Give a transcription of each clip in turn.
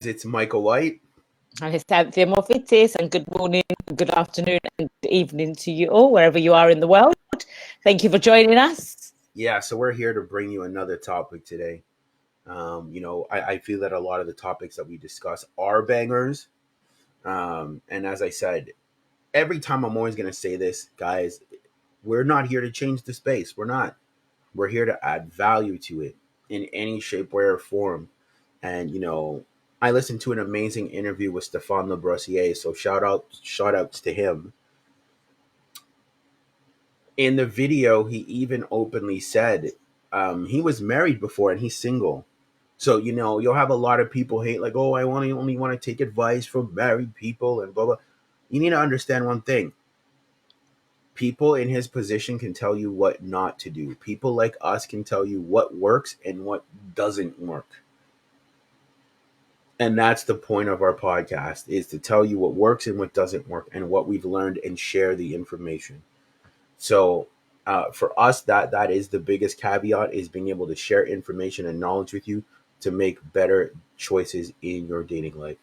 It's Michael White. And it's Anthea Moffitis, and good morning, good afternoon, and good evening to you all, wherever you are in the world. Thank you for joining us. Yeah, so we're here to bring you another topic today. I feel that a lot of the topics that we discuss are bangers. And as I said, every time I'm always going to say this, guys, we're not here to change the space. We're not. We're here to add value to it in any shape, way, or form. And, I listened to an amazing interview with Stefan Labrosier. So shout outs to him. In the video, he even openly said he was married before and he's single. So you'll have a lot of people hate like, oh, I only want to take advice from married people and blah blah. You need to understand one thing. People in his position can tell you what not to do. People like us can tell you what works and what doesn't work. And that's the point of our podcast, is to tell you what works and what doesn't work and what we've learned and share the information. So for us, that is the biggest caveat, is being able to share information and knowledge with you to make better choices in your dating life.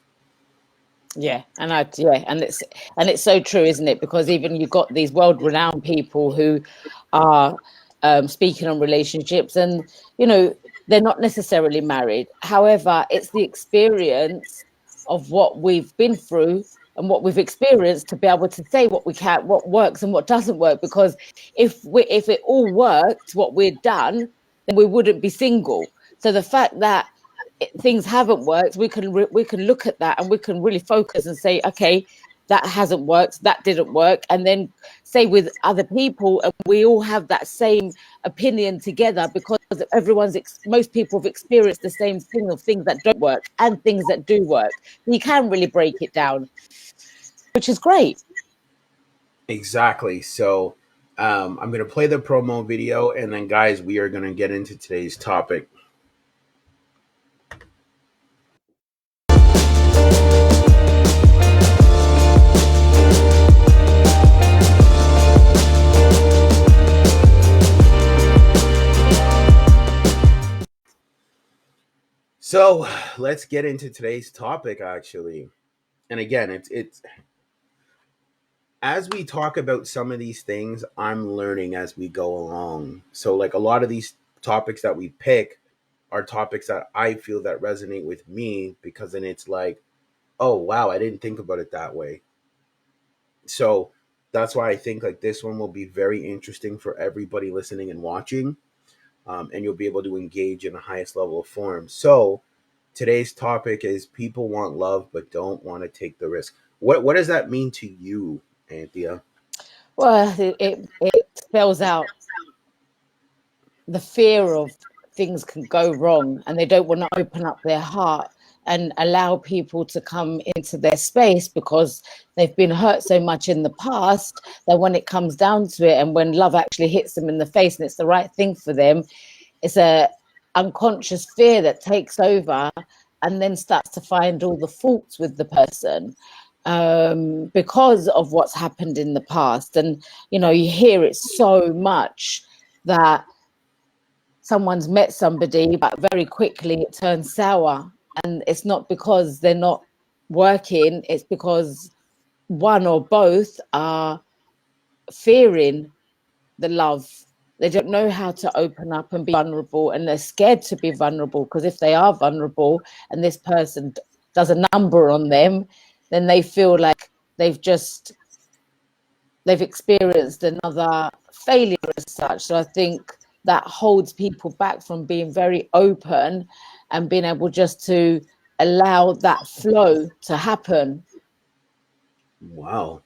And it's so true, isn't it? Because even you've got these world-renowned people who are speaking on relationships, and they're not necessarily married. However, it's the experience of what we've been through and what we've experienced to be able to say what works and what doesn't work. Because if it all worked, what we'd done, then we wouldn't be single. So the fact that things haven't worked, we can look at that and we can really focus and say, okay, that hasn't worked, that didn't work, and then say with other people, and we all have that same opinion together, because most people have experienced the same thing, of things that don't work and things that do work. You can really break it down, which is great. Exactly. So I'm going to play the promo video, and then, guys, we are going to get into today's topic. So let's get into today's topic, actually. And again, it's as we talk about some of these things, I'm learning as we go along. So, like, a lot of these topics that we pick are topics that I feel that resonate with me, because then it's like, oh wow, I didn't think about it that way. So that's why I think like this one will be very interesting for everybody listening and watching, and you'll be able to engage in the highest level of form. So today's topic is, people want love but don't want to take the risk. What does that mean to you, Anthea? Well, it spells out the fear of things can go wrong, and they don't want to open up their heart and allow people to come into their space, because they've been hurt so much in the past that when it comes down to it, and when love actually hits them in the face and it's the right thing for them, it's a unconscious fear that takes over, and then starts to find all the faults with the person, because of what's happened in the past. And you hear it so much that someone's met somebody, but very quickly it turns sour. And it's not because they're not working, it's because one or both are fearing the love. They don't know how to open up and be vulnerable, and they're scared to be vulnerable, because if they are vulnerable and this person does a number on them, then they feel like they've experienced another failure as such. So I think that holds people back from being very open and being able just to allow that flow to happen. Wow,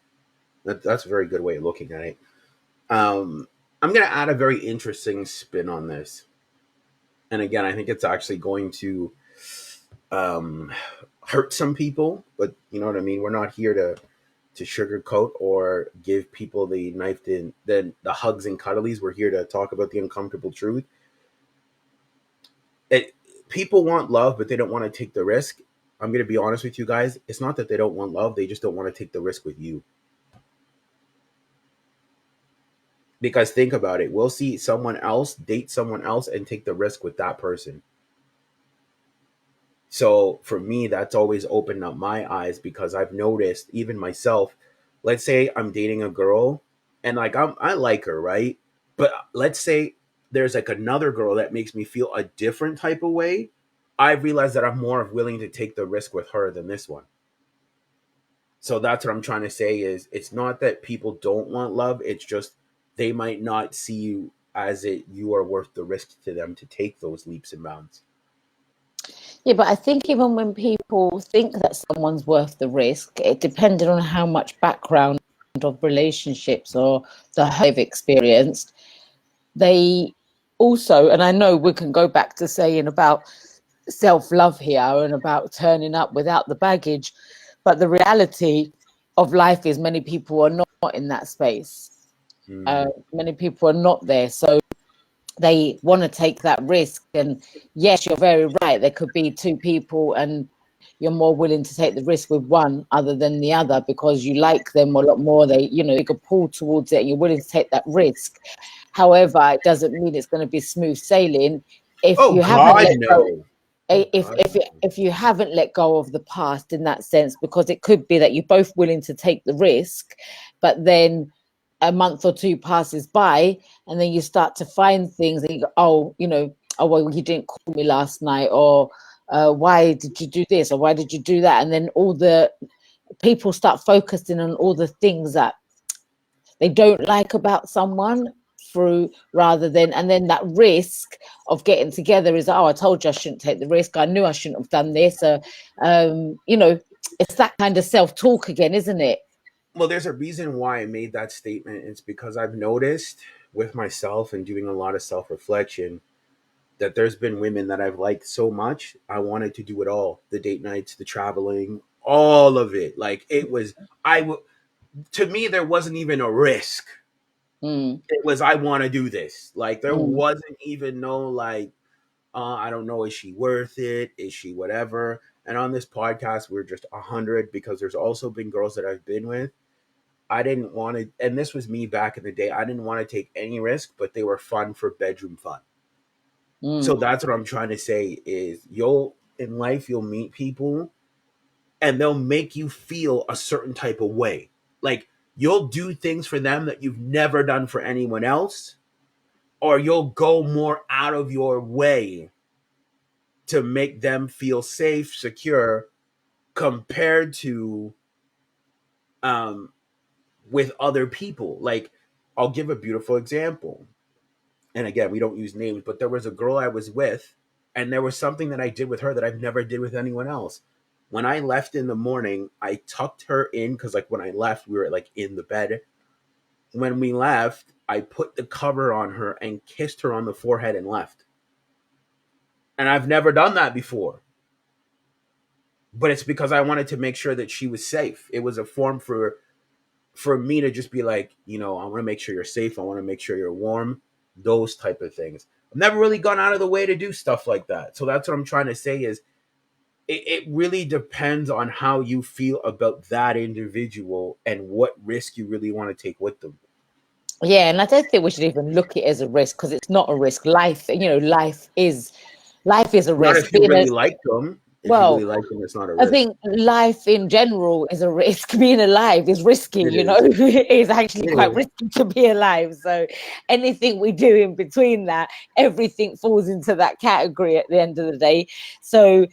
that's a very good way of looking at it. I'm going to add a very interesting spin on this, and again, I think it's actually going to um, hurt some people, but you know what I mean. We're not here to sugarcoat or give people the knife in the hugs and cuddlies. We're here to talk about the uncomfortable truth. It, People want love, but they don't want to take the risk. I'm going to be honest with you guys. It's not that they don't want love; they just don't want to take the risk with you. Because think about it, we'll see someone else date someone else and take the risk with that person. So for me, that's always opened up my eyes because I've noticed even myself, let's say I'm dating a girl and like I like her, right? But let's say there's like another girl that makes me feel a different type of way. I realize that I'm more willing to take the risk with her than this one. So that's what I'm trying to say is it's not that people don't want love, it's just they might not see you as it you are worth the risk to them to take those leaps and bounds. Yeah, but I think even when people think that someone's worth the risk, it depended on how much background of relationships or the hurt they've experienced. They also, and I know we can go back to saying about self-love here and about turning up without the baggage, but the reality of life is many people are not in that space. Mm. Many people are not there, so they want to take that risk. And yes, you're very right, there could be two people and you're more willing to take the risk with one other than the other because you like them a lot more. They, you know, you could pull towards it and you're willing to take that risk. However, it doesn't mean it's going to be smooth sailing if Oh you haven't God, let go. no. Oh God, no. If you haven't let go of the past in that sense, because it could be that you're both willing to take the risk, but then a month or two passes by and then you start to find things and you go, oh, you know, oh well, you didn't call me last night, or why did you do this, or why did you do that? And then all the people start focusing on all the things that they don't like about someone through rather than, and then that risk of getting together is, oh, I told you I shouldn't take the risk, I knew I shouldn't have done this, you know, it's that kind of self-talk again, isn't it? Well, there's a reason why I made that statement. It's because I've noticed with myself and doing a lot of self reflection that there's been women that I've liked so much. I wanted to do it all, the date nights, the traveling, all of it. Like it was, to me, there wasn't even a risk. Mm, It was, I want to do this. Like there mm. wasn't even no, like, I don't know, is she worth it? Is she whatever? And on this podcast, we're just 100 because there's also been girls that I've been with I didn't want to, and this was me back in the day. I didn't want to take any risk, but they were fun for bedroom fun. So Mm. that's what I'm trying to say is you'll in life you'll meet people and they'll make you feel a certain type of way. Like you'll do things for them that you've never done for anyone else, or you'll go more out of your way to make them feel safe, secure compared to um with other people. Like I'll give a beautiful example. And again, we don't use names, but there was a girl I was with, and there was something that I did with her that I've never did with anyone else. When I left in the morning, I tucked her in because, like, when I left, we were like in the bed. When we left, I put the cover on her and kissed her on the forehead and left. And I've never done that before, but it's because I wanted to make sure that she was safe. It was a form for me to just be like, I want to make sure you're safe. I want to make sure you're warm. Those type of things. I've never really gone out of the way to do stuff like that. So that's what I'm trying to say is it really depends on how you feel about that individual and what risk you really want to take with them. Yeah, and I don't think we should even look at it as a risk because it's not a risk. Life, you know, life is a Not risk. if you really like them. If you really Well, like them, it's not a I risk. think life in general is a risk. Being alive is risky, It you know. is. It is actually It quite is. risky to be alive. So anything we do in between that, everything falls into that category at the end of the day. So,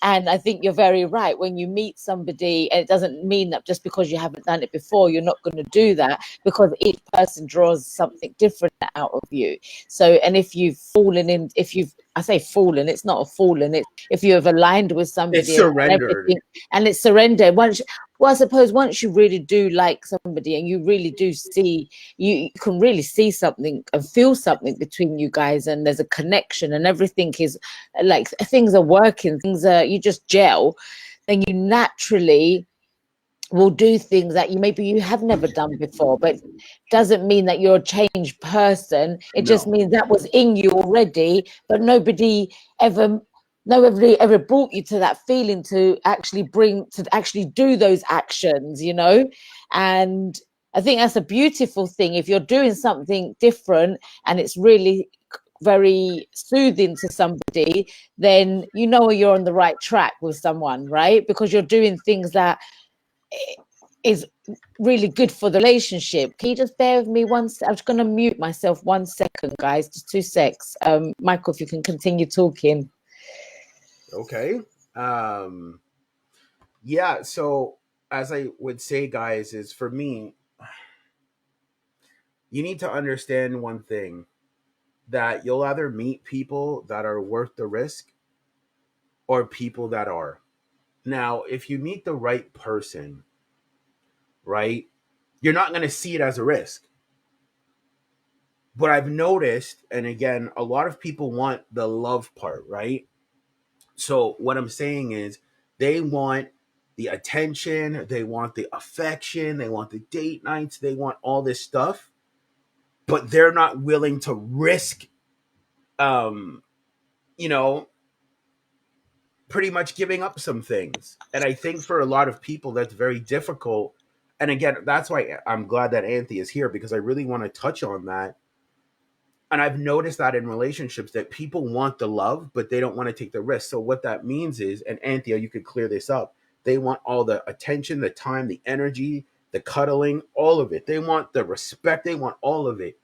and I think you're very right. When you meet somebody, and it doesn't mean that just because you haven't done it before, you're not going to do that, because each person draws something different out of you. So, and if you've fallen in, I say fallen, it's not a fallen, it's if you have aligned with It's somebody and surrendered. everything, and it's surrender. Well, I suppose once you really do like somebody and you really do see, you can really see something and feel something between you guys, and there's a connection and everything is like things are working, you just gel, then you naturally will do things that you have never done before. But doesn't mean that you're a changed person. It just No. means that was in you already, but ever nobody ever brought you to that feeling to actually do those actions, you know. And I think that's a beautiful thing. If you're doing something different and it's really very soothing to somebody, then you know you're on the right track with someone, right? Because you're doing things that is really good for the relationship. Can you just bear with me I'm just going to mute myself 1 second, guys, just 2 secs. Michael, if you can continue talking. Okay. Yeah, so as I would say, guys, is for me, you need to understand one thing, that you'll either meet people that are worth the risk or people that are. Now, if you meet the right person, right, you're not going to see it as a risk. But I've noticed, and again, a lot of people want the love part, right? So what I'm saying is they want the attention, they want the affection, they want the date nights, they want all this stuff, but they're not willing to risk um, you know, pretty much giving up some things. And I think for a lot of people that's very difficult. And again, that's why I'm glad that Anthony is here, because I really want to touch on that. And I've noticed that in relationships that people want the love, but they don't want to take the risk. So what that means is, and Anthea, you could clear this up. They want all the attention, the time, the energy, the cuddling, all of it. They want the respect. They want all of it.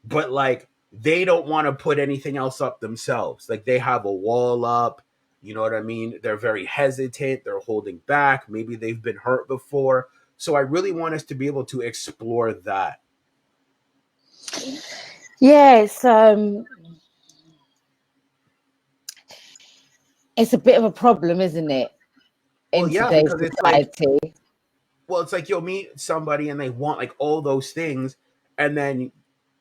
But like, they don't want to put anything else up themselves. Like, they have a wall up. You know what I mean? They're very hesitant. They're holding back. Maybe they've been hurt before. So I really want us to be able to explore that. Yes, it's a bit of a problem, isn't it, Well, in yeah, today's because it's like, society? well, it's like you'll meet somebody and they want like all those things, and then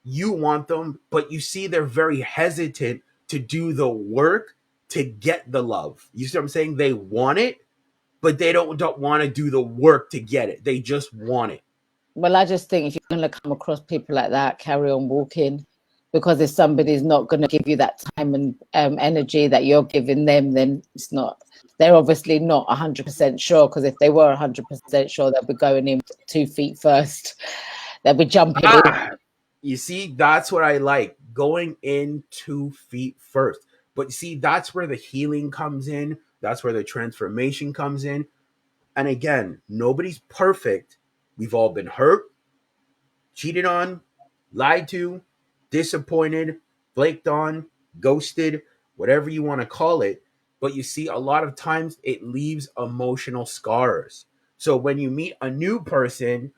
you want them, but you see they're very hesitant to do the work to get the love. You see what I'm saying? They want it, but they don't want to do the work to get it. They just want it. Well, I just think if you're going to come across people like that, carry on walking, because if somebody's not going to give you that time and energy that you're giving them, then it's not. They're obviously not 100% sure, because if they were 100% sure, they'll be going in 2 feet first. They'll be jumping in. You see, that's what I like, going in 2 feet first. But see, that's where the healing comes in. That's where the transformation comes in. And again, nobody's perfect. We've all been hurt, cheated on, lied to, disappointed, flaked on, ghosted, whatever you want to call it. But you see, a lot of times it leaves emotional scars. So when you meet a new person,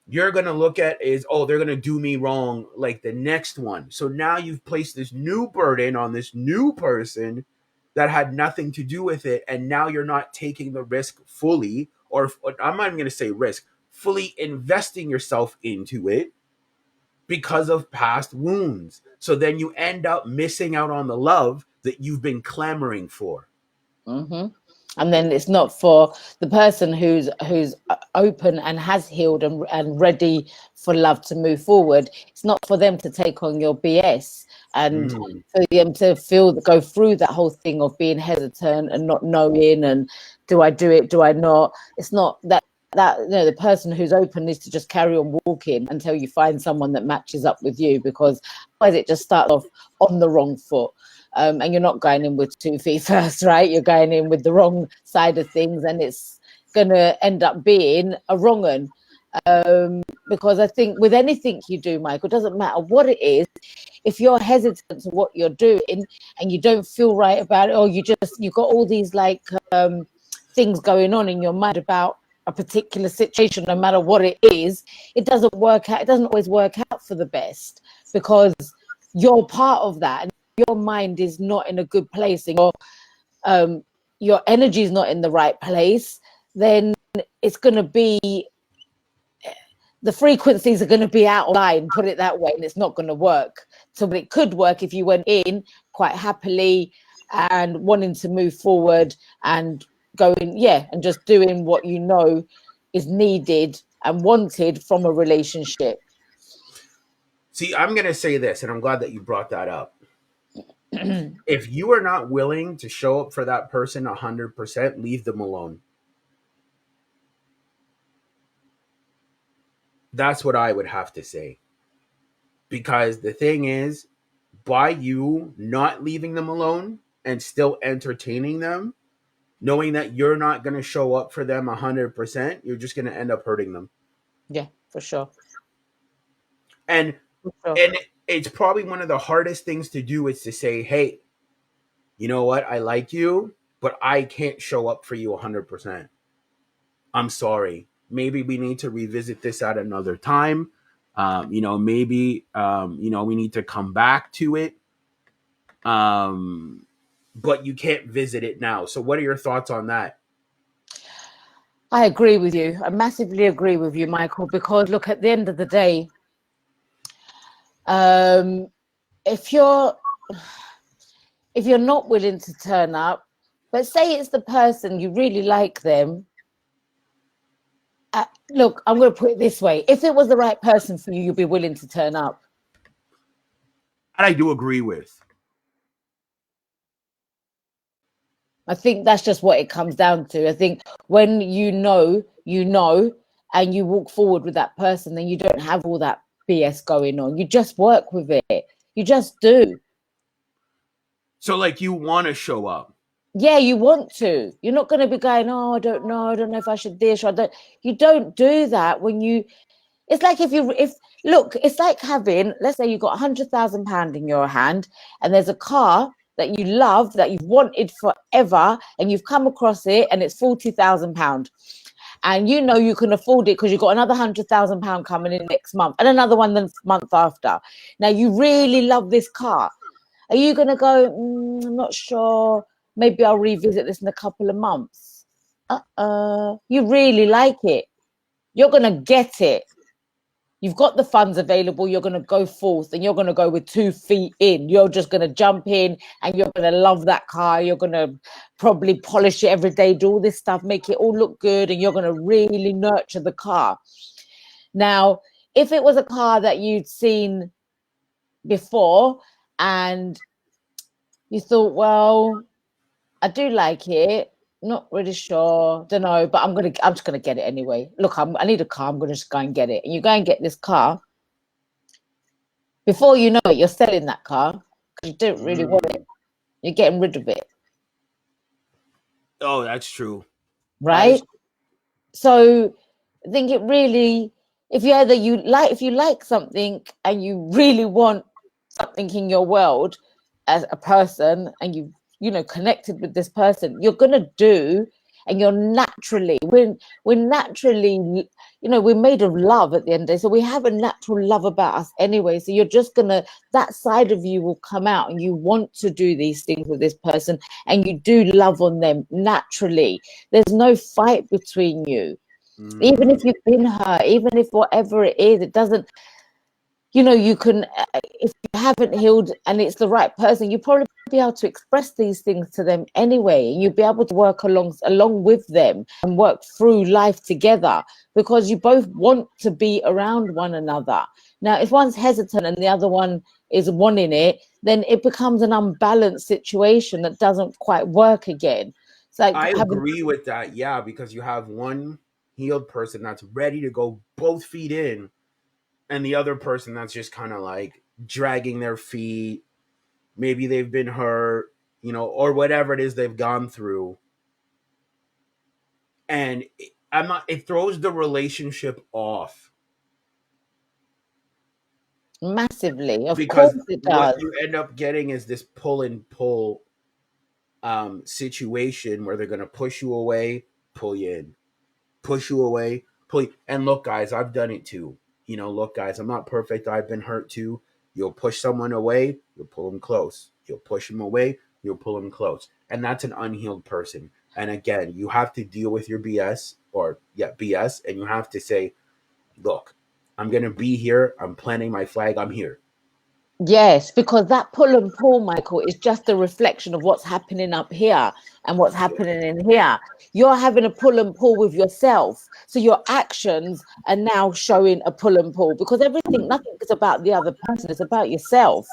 you're going to look at is, oh, they're going to do me wrong like the next one. So now you've placed this new burden on this new person that had nothing to do with it. And now you're not taking the risk fully, or I'm not even going to say risk, fully investing yourself into it because of past wounds. So then you end up missing out on the love that you've been clamoring for. Mm-hmm. And then it's not for the person who's open and has healed and ready for love to move forward. It's not for them to take on your BS and Mm. for them to go through that whole thing of being hesitant and not knowing, and do I do it, do I not? It's not that the person who's open needs to just carry on walking until you find someone that matches up with you, because otherwise it just starts off on the wrong foot. And you're not going in with 2 feet first, right? You're going in with the wrong side of things, and it's going to end up being a wrong one. Because I think with anything you do, Michael, it doesn't matter what it is. If you're hesitant to what you're doing and you don't feel right about it, or you've got all these like things going on in your mind about a particular situation, no matter what it is, it doesn't work out. It doesn't always work out for the best, because you're part of that. And your mind is not in a good place, and your energy is not in the right place, then it's going to be, the frequencies are going to be out of line, put it that way, and it's not going to work. So it could work if you went in quite happily and wanting to move forward and going, and just doing what you know is needed and wanted from a relationship. See, I'm going to say this, and I'm glad that you brought that up. If you are not willing to show up for that person 100%, leave them alone. That's what I would have to say. Because the thing is, by you not leaving them alone and still entertaining them, knowing that you're not going to show up for them 100%, you're just going to end up hurting them. Yeah, for sure. And For sure. and it's probably one of the hardest things to do is to say, hey, you know what? I like you, but I can't show up for you 100%. I'm sorry. Maybe we need to revisit this at another time. Maybe we need to come back to it. But you can't visit it now. So what are your thoughts on that? I agree with you. I massively agree with you, Michael, because look, at the end of the day, if you're not willing to turn up, but say it's the person you really like them, look, I'm going to put it this way. If it was the right person for you, you'd be willing to turn up. And I do agree with. I think that's just what it comes down to. I think when you know, and you walk forward with that person, then you don't have all that BS going on. You just work with it. You just do. So like you want to show up. Yeah, you want to. You're not going to be going, oh, I don't know if I should this or I don't. You don't do that when you. It's like it's like having, let's say you got £100,000 in your hand, and there's a car that you love that you've wanted forever, and you've come across it, and it's £40,000, and you know you can afford it because you've got another £100,000 coming in next month, and another one the month after. Now you really love this car. Are you going to go? I'm not sure. Maybe I'll revisit this in a couple of months. You really like it. You're going to get it. You've got the funds available. You're going to go forth and you're going to go with 2 feet in. You're just going to jump in and you're going to love that car. You're going to probably polish it every day, do all this stuff, make it all look good. And you're going to really nurture the car. Now, if it was a car that you'd seen before and you thought, well, I do like it, not really sure, don't know, but I'm just gonna get it anyway. Look, I need a car, I'm gonna just go and get it. And you go and get this car. Before you know it, you're selling that car because you didn't really want it. You're getting rid of it. Oh, that's true. Right? So I think it really, if you like something and you really want something in your world as a person, and you connected with this person, you're gonna do, and you're naturally, we're naturally, we're made of love at the end of the day, so we have a natural love about us anyway. So you're just gonna, that side of you will come out, and you want to do these things with this person, and you do love on them naturally. There's no fight between you, even if you've been hurt, even if whatever it is, it doesn't. You can, if you haven't healed and it's the right person, you probably be able to express these things to them anyway. You'll be able to work along with them and work through life together because you both want to be around one another. Now, if one's hesitant and the other one is wanting it, then it becomes an unbalanced situation that doesn't quite work again. It's like I agree with that, yeah, because you have one healed person that's ready to go both feet in, and the other person that's just kind of like dragging their feet. Maybe they've been hurt, or whatever it is they've gone through. And it throws the relationship off. Massively. Of because course it does. What you end up getting is this pull and pull situation where they're going to push you away, pull you in, push you away, pull you. And look, guys, I've done it too. Look, guys, I'm not perfect. I've been hurt too. You'll push someone away, you'll pull them close. You'll push them away, you'll pull them close. And that's an unhealed person. And again, you have to deal with your BS, and you have to say, look, I'm going to be here. I'm planting my flag. I'm here. Yes, because that pull and pull, Michael, is just a reflection of what's happening up here and what's happening in here. You're having a pull and pull with yourself. So your actions are now showing a pull and pull because nothing is about the other person. It's about yourself.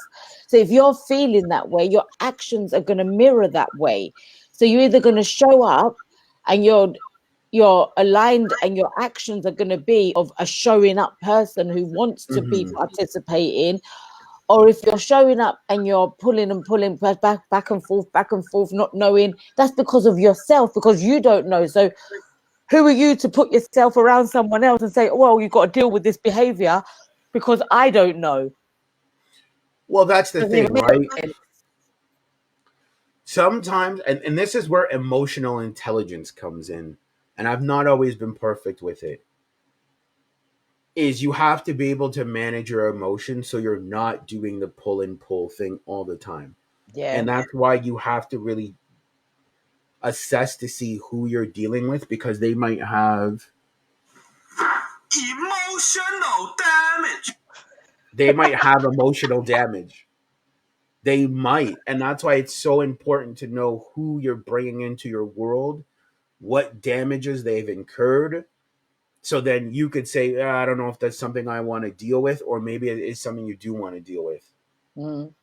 So if you're feeling that way, your actions are going to mirror that way. So you're either going to show up and you're aligned and your actions are going to be of a showing up person who wants to be participating, or if you're showing up and you're pulling and pulling back and forth, not knowing, that's because of yourself, because you don't know. So who are you to put yourself around someone else and say, well, you've got to deal with this behavior because I don't know? Well, that's the Doesn't thing, even make right? sense. Sometimes, and this is where emotional intelligence comes in, and I've not always been perfect with it, is you have to be able to manage your emotions so you're not doing the pull and pull thing all the time. Yeah. And that's why you have to really assess to see who you're dealing with, because they might have emotional damage. They might have emotional damage. They might. And that's why it's so important to know who you're bringing into your world, what damages they've incurred. So then you could say, I don't know if that's something I want to deal with, or maybe it is something you do want to deal with. Mm.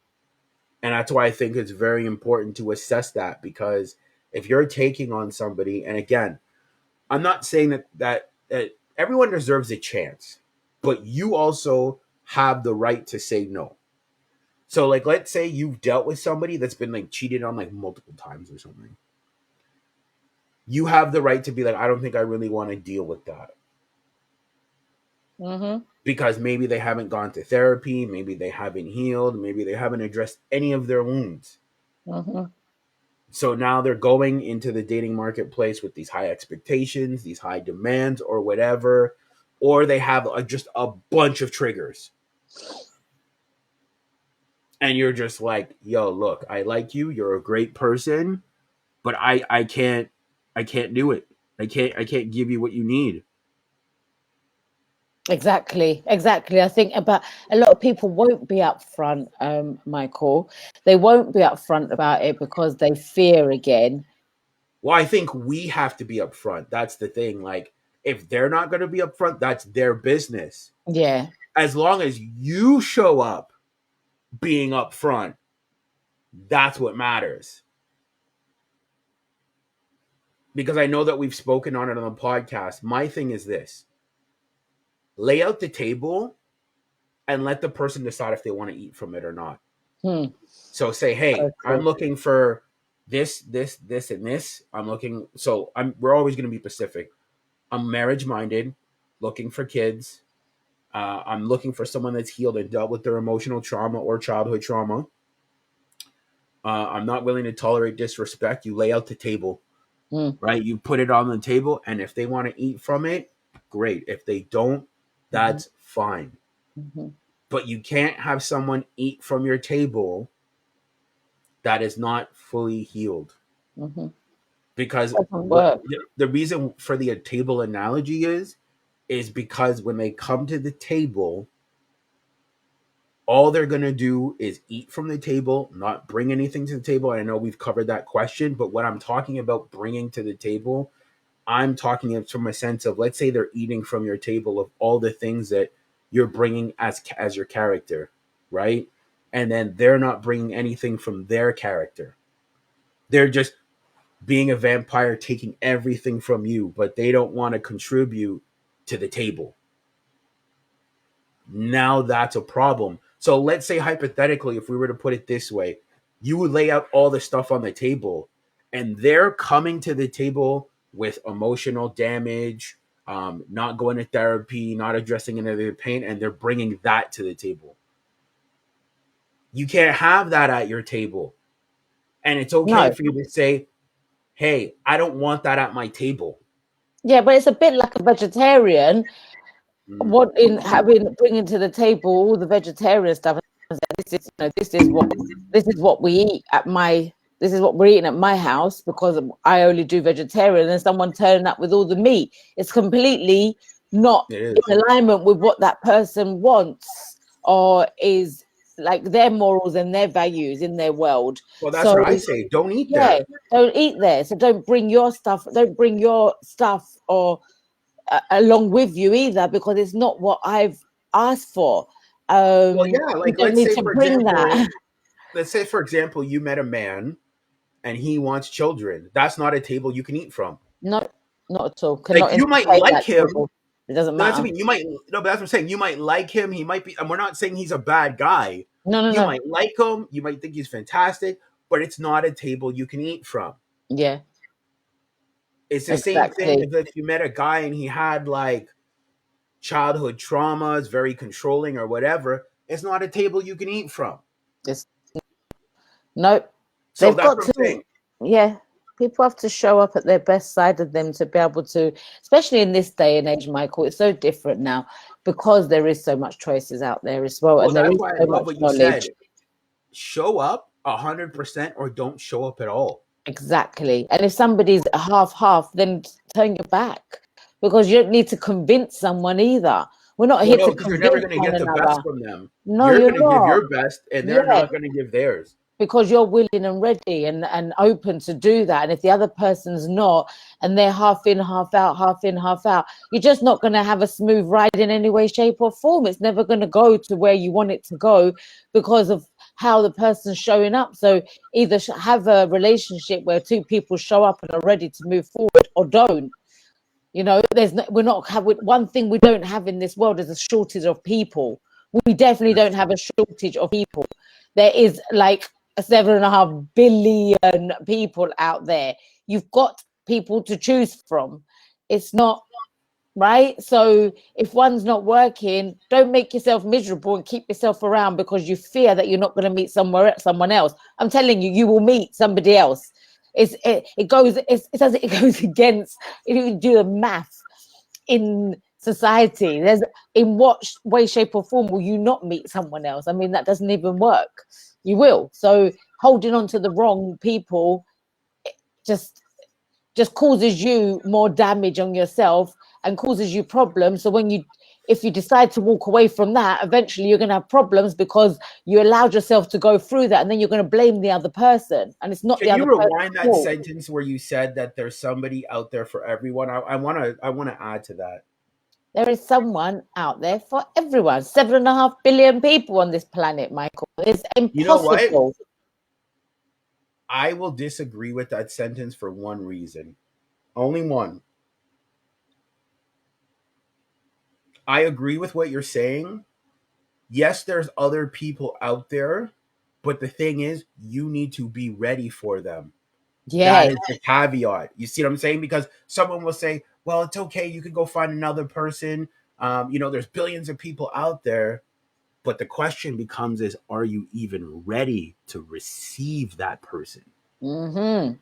And that's why I think it's very important to assess that, because if you're taking on somebody, and again, I'm not saying that everyone deserves a chance, but you also have the right to say no. So, like, let's say you've dealt with somebody that's been like cheated on like multiple times or something. You have the right to be like, I don't think I really want to deal with that. Mm-hmm. Because maybe they haven't gone to therapy, maybe they haven't healed, maybe they haven't addressed any of their wounds. Mm-hmm. So now they're going into the dating marketplace with these high expectations, these high demands, or whatever, or they have just a bunch of triggers. And you're just like, yo, look, I like you, you're a great person, but I can't do it. I can't give you what you need. Exactly. I think about a lot of people won't be upfront, Michael. They won't be upfront about it because they fear again. Well, I think we have to be upfront. That's the thing. Like, if they're not going to be upfront, that's their business. Yeah. As long as you show up being upfront, that's what matters. Because I know that we've spoken on it on the podcast. My thing is this: lay out the table and let the person decide if they want to eat from it or not. So say, hey, I'm looking for this, and this. I'm looking. So we're always going to be specific. I'm marriage minded, looking for kids. I'm looking for someone that's healed and dealt with their emotional trauma or childhood trauma. I'm not willing to tolerate disrespect. You lay out the table, right? You put it on the table, and if they want to eat from it, great. If they don't, that's fine. Mm-hmm. But you can't have someone eat from your table that is not fully healed. Mm-hmm. Because the reason for the table analogy is because when they come to the table, all they're going to do is eat from the table, not bring anything to the table. I know we've covered that question, but what I'm talking about bringing to the table, I'm talking from a sense of, let's say they're eating from your table of all the things that you're bringing as your character, right? And then they're not bringing anything from their character. They're just being a vampire, taking everything from you, but they don't want to contribute to the table. Now that's a problem. So let's say hypothetically, if we were to put it this way, you would lay out all the stuff on the table, and they're coming to the table with emotional damage, not going to therapy, not addressing any of their pain, and they're bringing that to the table. You can't have that at your table. And it's okay for you to say, hey, I don't want that at my table. Yeah, but it's a bit like a vegetarian. What in bringing to the table all the vegetarian stuff. This is what we eat at my. This is what we're eating at my house because I only do vegetarian. And someone turning up with all the meat, it's completely not in alignment with what that person wants or is like their morals and their values in their world. Well, that's what I say. Don't eat there. Don't eat there. So don't bring your stuff. Don't bring your stuff or along with you either, because it's not what I've asked for. Well, yeah, like let's say for example, you met a man and he wants children. That's not a table you can eat from. No, not at all. Like, you might like him. It doesn't No, that's what I matter. mean. You might no, but that's what I'm saying. You might like him. He might be. And we're not saying he's a bad guy. No, no, You no. might like him. You might think he's fantastic, but it's not a table you can eat from. Yeah, It's the same thing exactly. as if you met a guy and he had like childhood traumas, very controlling or whatever. It's not a table you can eat from. It's nope. So They've that's got what I'm to, saying. yeah. People have to show up at their best side of them to be able to, especially in this day and age, Michael. It's so different now because there is so much choices out there as well, Well, and there that's is why I so love much what you knowledge. said. Show up 100% or don't show up at all. Exactly. And if somebody's half, then turn your back because you don't need to convince someone either. We're not Well, here no, to because you're never convince going to one get the best another. from them. No, You're you're going to give not. your best, and they're Yeah, not going to give theirs. because you're willing and ready and open to do that. And if the other person's not, and they're half in, half out, half in, half out, you're just not going to have a smooth ride in any way, shape, or form. It's never going to go to where you want it to go because of how the person's showing up. So either have a relationship where two people show up and are ready to move forward, or don't. You know, we're not have one thing we don't have in this world is a shortage of people. We definitely That's don't have true. a shortage of people. There is like 7.5 billion people out there. You've got people to choose from. It's not right. So if one's not working, don't make yourself miserable and keep yourself around because you fear that you're not going to meet someone else. I'm telling you, you will meet somebody else. It goes it says it goes against if you do the math in society. There's in what way, shape, or form will you not meet someone else? I mean, that doesn't even work. You will. So holding on to the wrong people just causes you more damage on yourself and causes you problems. So if you decide to walk away from that, eventually you're going to have problems because you allowed yourself to go through that, and then you're going to blame the other person, and it's not the Can you other person's rewind that fault. sentence where you said that there's somebody out there for everyone? I want to add to that. There is someone out there for everyone. 7.5 billion people on this planet, Michael. It's You know what? impossible. I will disagree with that sentence for one reason. Only one. I agree with what you're saying. Yes, there's other people out there, but the thing is, you need to be ready for them. That Yes. is the caveat. You see what I'm saying? Because someone will say, well, it's okay. You can go find another person. There's billions of people out there. But the question becomes is, are you even ready to receive that person? Mm-hmm.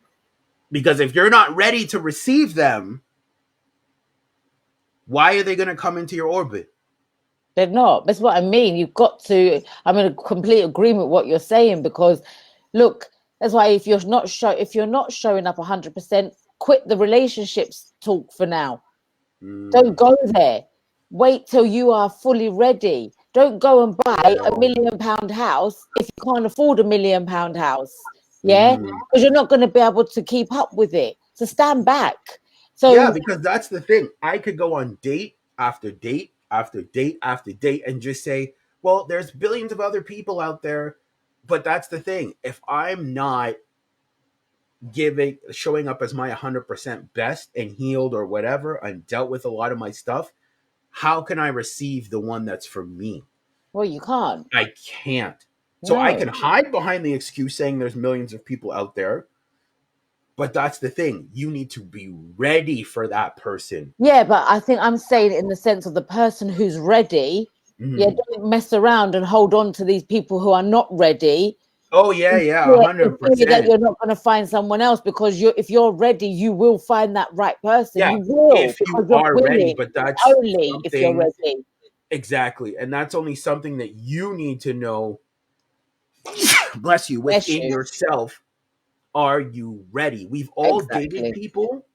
Because if you're not ready to receive them, why are they going to come into your orbit? They're not. That's what I mean. You've got to. I'm in a complete agreement with what you're saying because, look, that's why if you're not showing up 100%, quit the relationships talk for now. Don't Mm, go there. Wait till you are fully ready. Don't go and buy a no. £1 million house if you can't afford a £1 million house. Yeah, Mm. because you're not going to be able to keep up with it. So stand back. Yeah, So because that's the thing. I could go on date after date after date after date and just say, well, there's billions of other people out there. But that's the thing. If I'm not showing up as my 100% best and healed or whatever and dealt with a lot of my stuff, how can I receive the one that's for me? well, you can't. I can't. So I No. can hide behind the excuse saying there's millions of people out there. But that's the thing. You need to be ready for that person. Yeah, but I think I'm saying it in the sense of the person who's ready. Yeah, Mhm. don't mess around and hold on to these people who are not ready. Oh yeah, yeah, In hundred theory that percent. you're not going to find someone else because if you're ready, you will find that right person. Yeah, You will if because you you're are ready, willing. but that's Only if you're something ready. exactly, and that's only something that you need to know. Bless you Bless within you. yourself. Are you ready? We've all dated Exactly. people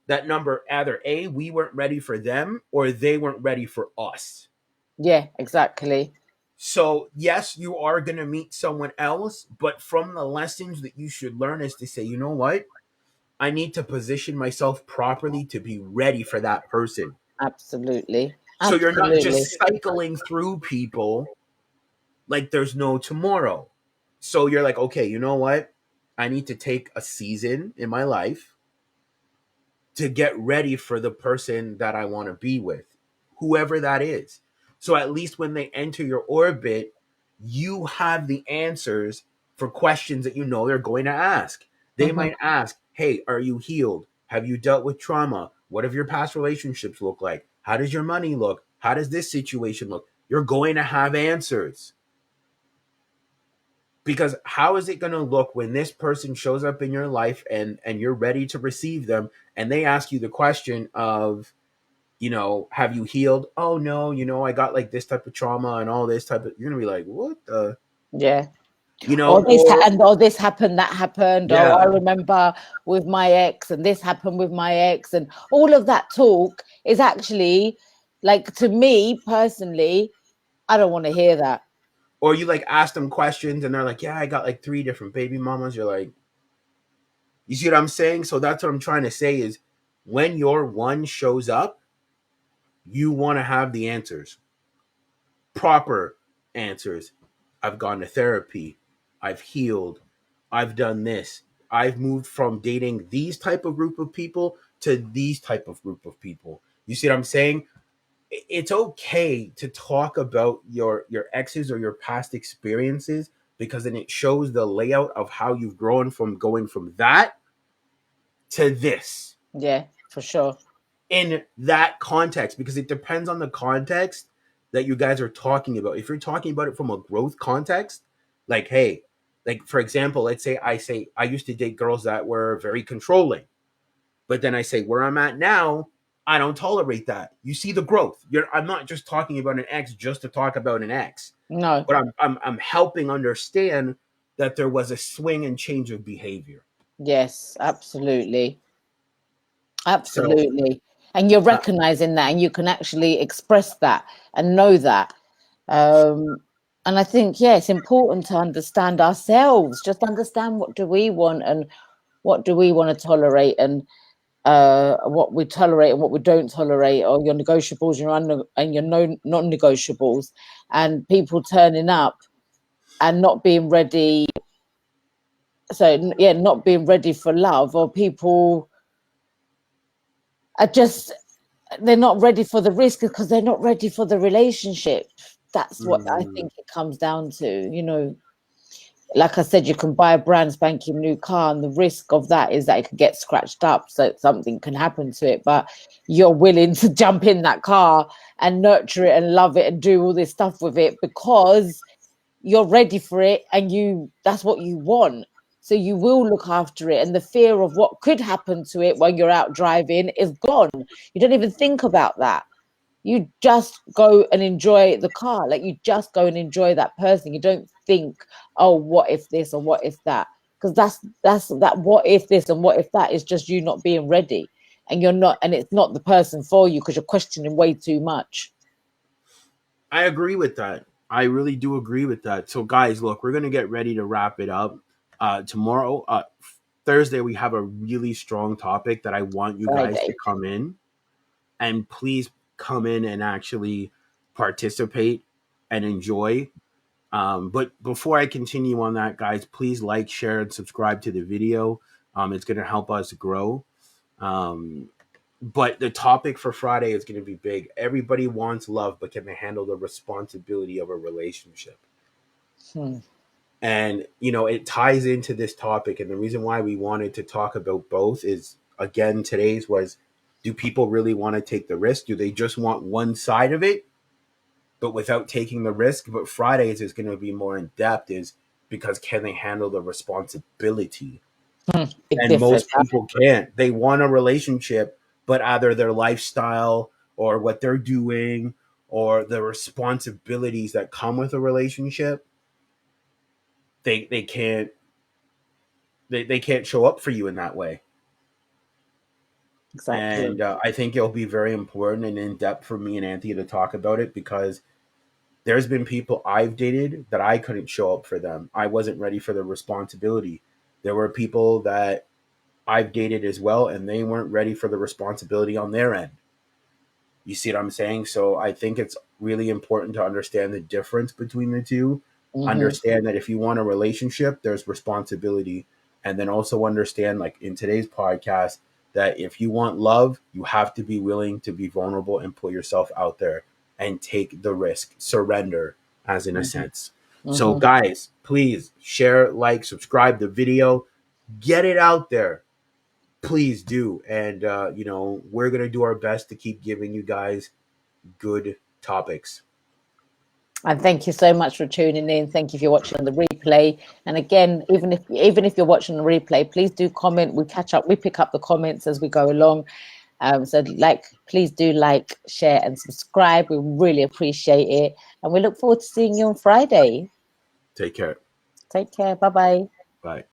that number either A, we weren't ready for them, or they weren't ready for us. Yeah, exactly. So, yes, you are going to meet someone else, but from the lessons that you should learn is to say, you know what? I need to position myself properly to be ready for that person. Absolutely. So you're not Absolutely. just cycling through people like there's no tomorrow. So you're like, okay, you know what? I need to take a season in my life to get ready for the person that I want to be with. whoever that is. So at least when they enter your orbit, you have the answers for questions that you know they're going to ask. They Mhm. might ask, hey, are you healed? Have you dealt with trauma? What have your past relationships look like? How does your money look? How does this situation look? You're going to have answers. Because how is it going to look when this person shows up in your life and you're ready to receive them and they ask you the question of, have you healed? Oh no, I got like this type of trauma and all this type of, you're gonna be like, what the, Yeah. or Or this happened, that happened. Oh, I yeah, remember with my ex, and this happened with my ex, and all of that talk is actually, like, to me personally, I don't want to hear that. or you like ask them questions and they're like, yeah, I got like 3 different baby mamas. You're like, you see what I'm saying? So that's what I'm trying to say is when your one shows up, you want to have the answers, proper answers. I've gone to therapy. I've healed. I've done this. I've moved from dating these type of group of people to these type of group of people. You see what I'm saying? It's okay to talk about your exes or your past experiences because then it shows the layout of how you've grown from going from that to this Yeah, for sure. in that context, because it depends on the context that you guys are talking about. If you're talking about it from a growth context, like, hey, like for example, let's say I used to date girls that were very controlling, but then I say where I'm at now, I don't tolerate that. You see the growth. I'm not just talking about an ex just to talk about an ex, No. but I'm helping understand that there was a swing and change of behavior. Yes, absolutely. So Absolutely. And you're uh, recognizing that, and you can actually express that and know that. Um, and I think, yeah, it's important to understand ourselves, just understand what do we want and what do we want to tolerate, and what we tolerate and what we don't tolerate, or your negotiables, and your no non-negotiables, and people turning up and not being ready. So yeah, not being ready for love, or people are just, they're not ready for the risk because they're not ready for the relationship. That's what I mm, think it comes down to. Like I said, you can buy a brand spanking new car, and the risk of that is that it could get scratched up, so something can happen to it. But you're willing to jump in that car and nurture it and love it and do all this stuff with it because you're ready for it, and that's what you want. So you will look after it, and the fear of what could happen to it when you're out driving is gone. You don't even think about that. You just go and enjoy the car. Like, you just go and enjoy that person. You don't think, oh, what if this or what if that? Because that's that what if this and what if that is just you not being ready. And you're not, and it's not the person for you because you're questioning way too much. I agree with that. I really do agree with that. So, guys, look, we're gonna get ready to wrap it up. Tomorrow, Thursday, we have a really strong topic that I want you guys to Friday. come in and please come in and actually participate and enjoy. But before I continue on that, guys, please like, share, and subscribe to the video. It's gonna help us grow. Um, but the topic for Friday is going to be big. Everybody wants love, but can they handle the responsibility of a relationship? Hmm. And, it ties into this topic. And the reason why we wanted to talk about both is, again, today's was, do people really want to take the risk? Do they just want one side of it, but without taking the risk? But Fridays is going to be more in depth, is because can they handle the responsibility? Big And difference. most people can't. They want a relationship, but either their lifestyle or what they're doing or the responsibilities that come with a relationship, they can't they can't show up for you in that way. Exactly. And I think it'll be very important and in depth for me and Anthony to talk about it, because there's been people I've dated that I couldn't show up for them. I wasn't ready for the responsibility. There were people that I've dated as well, and they weren't ready for the responsibility on their end. You see what I'm saying? So I think it's really important to understand the difference between the two. Hmm. Understand that if you want a relationship, there's responsibility. And then also understand, like in today's podcast, that if you want love, you have to be willing to be vulnerable and put yourself out there and take the risk, surrender, as in a sense. So guys, please share, like, subscribe the video, get it out there. Please do. And, we're going to do our best to keep giving you guys good topics. And thank you so much for tuning in. Thank you for watching the replay. And again, even if you're watching the replay, please do comment. We catch up. We pick up the comments as we go along. So please do like, share, and subscribe. We really appreciate it. And we look forward to seeing you on Friday. Take care. Take care. Bye-bye. Bye.